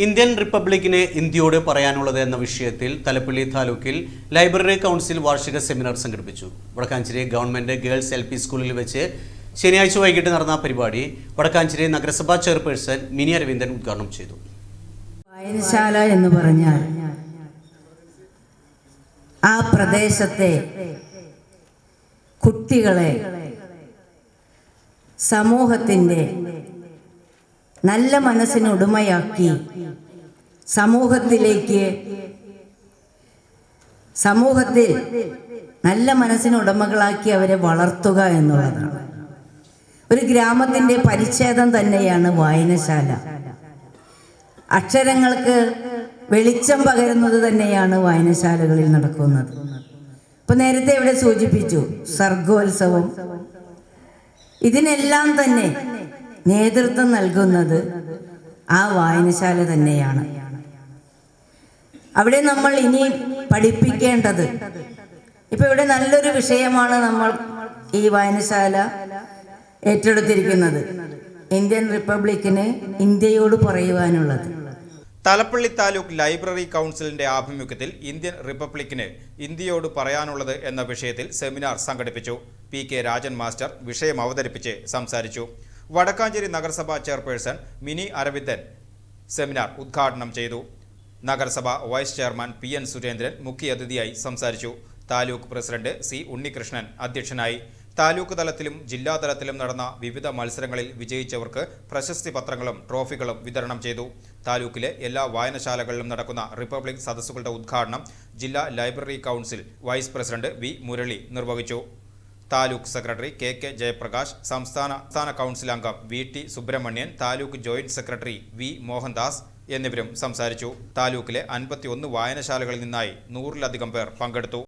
Indian റിപ്പബ്ലിക്കിന് ഇന്ത്യയോട് പറയാനുള്ളത് എന്ന വിഷയത്തിൽ തലപ്പള്ളി താലൂക്കിൽ ലൈബ്രറി കൗൺസിൽ വാർഷിക സെമിനാർ സംഘടിപ്പിച്ചു. വടക്കാഞ്ചേരി ഗവൺമെന്റ് ഗേൾസ് LP സ്കൂളിൽ വെച്ച് ശനിയാഴ്ച വൈകിട്ട് നടന്ന പരിപാടി വടക്കാഞ്ചേരി നഗരസഭാ ചെയർപേഴ്സൺ മിനി അരവിന്ദൻ ഉദ്ഘാടനം ചെയ്തു. വായനശാല എന്ന് പറഞ്ഞാൽ ആ പ്രദേശത്തെ കുട്ടികളെ സമൂഹത്തിൻ്റെ നല്ല മനസ്സിന് ഉടമയാക്കി സമൂഹത്തിൽ നല്ല മനസ്സിന് ഉടമകളാക്കി അവരെ വളർത്തുക എന്നുള്ളതാണ്. ഒരു ഗ്രാമത്തിൻ്റെ പരിച്ഛേദം തന്നെയാണ് വായനശാല. അക്ഷരങ്ങൾക്ക് വെളിച്ചം പകരുന്നത് തന്നെയാണ് വായനശാലകളിൽ നടക്കുന്നത്. ഇപ്പം നേരത്തെ ഇവിടെ സൂചിപ്പിച്ചു സർഗോത്സവം. ഇതിനെല്ലാം തന്നെ നേതൃത്വം നൽകുന്നത് ആ വായനശാല തന്നെയാണ്. അവിടെ നമ്മൾ ഇനി പഠിപ്പിക്കേണ്ടത്, ഇപ്പൊ ഇവിടെ നല്ലൊരു വിഷയമാണ് നമ്മൾ ഈ വായനശാല ഏറ്റെടുത്തിരിക്കുന്നത്. ഇന്ത്യൻ റിപ്പബ്ലിക്കിന് ഇന്ത്യയോട് പറയുവാനുള്ളത്. തലപ്പള്ളി താലൂക്ക് ലൈബ്രറി കൗൺസിലിന്റെ ആഭിമുഖ്യത്തിൽ ഇന്ത്യൻ റിപ്പബ്ലിക്കിന് ഇന്ത്യയോട് പറയാനുള്ളത് എന്ന വിഷയത്തിൽ സെമിനാർ സംഘടിപ്പിച്ചു. PK രാജൻ മാസ്റ്റർ വിഷയം അവതരിപ്പിച്ച് സംസാരിച്ചു. വടക്കാഞ്ചേരി നഗരസഭാ ചെയർപേഴ്സൺ മിനി അരവിന്ദൻ സെമിനാർ ഉദ്ഘാടനം ചെയ്തു. നഗരസഭ വൈസ് ചെയർമാൻ PN സുരേന്ദ്രൻ മുഖ്യാതിഥിയായി സംസാരിച്ചു. താലൂക്ക് പ്രസിഡന്റ് C ഉണ്ണികൃഷ്ണൻ അധ്യക്ഷനായി. താലൂക്ക് തലത്തിലും ജില്ലാതലത്തിലും നടന്ന വിവിധ മത്സരങ്ങളിൽ വിജയിച്ചവർക്ക് പ്രശസ്തി പത്രങ്ങളും ട്രോഫികളും വിതരണം ചെയ്തു. താലൂക്കിലെ എല്ലാ വായനശാലകളിലും നടക്കുന്ന റിപ്പബ്ലിക് സദസ്സുകളുടെ ഉദ്ഘാടനം ജില്ലാ library council vice president V Murali നിർവഹിച്ചു. താലൂക്ക് സെക്രട്ടറി KK ജയപ്രകാശ്, സംസ്ഥാന കൗൺസിൽ അംഗം VT Subramanian, taluk joint secretary V Mohandas എന്നിവരും സംസാരിച്ചു. താലൂക്കിലെ 51 വായനശാലകളിൽ നിന്നായി 100-ലധികം പേർ പങ്കെടുത്തു.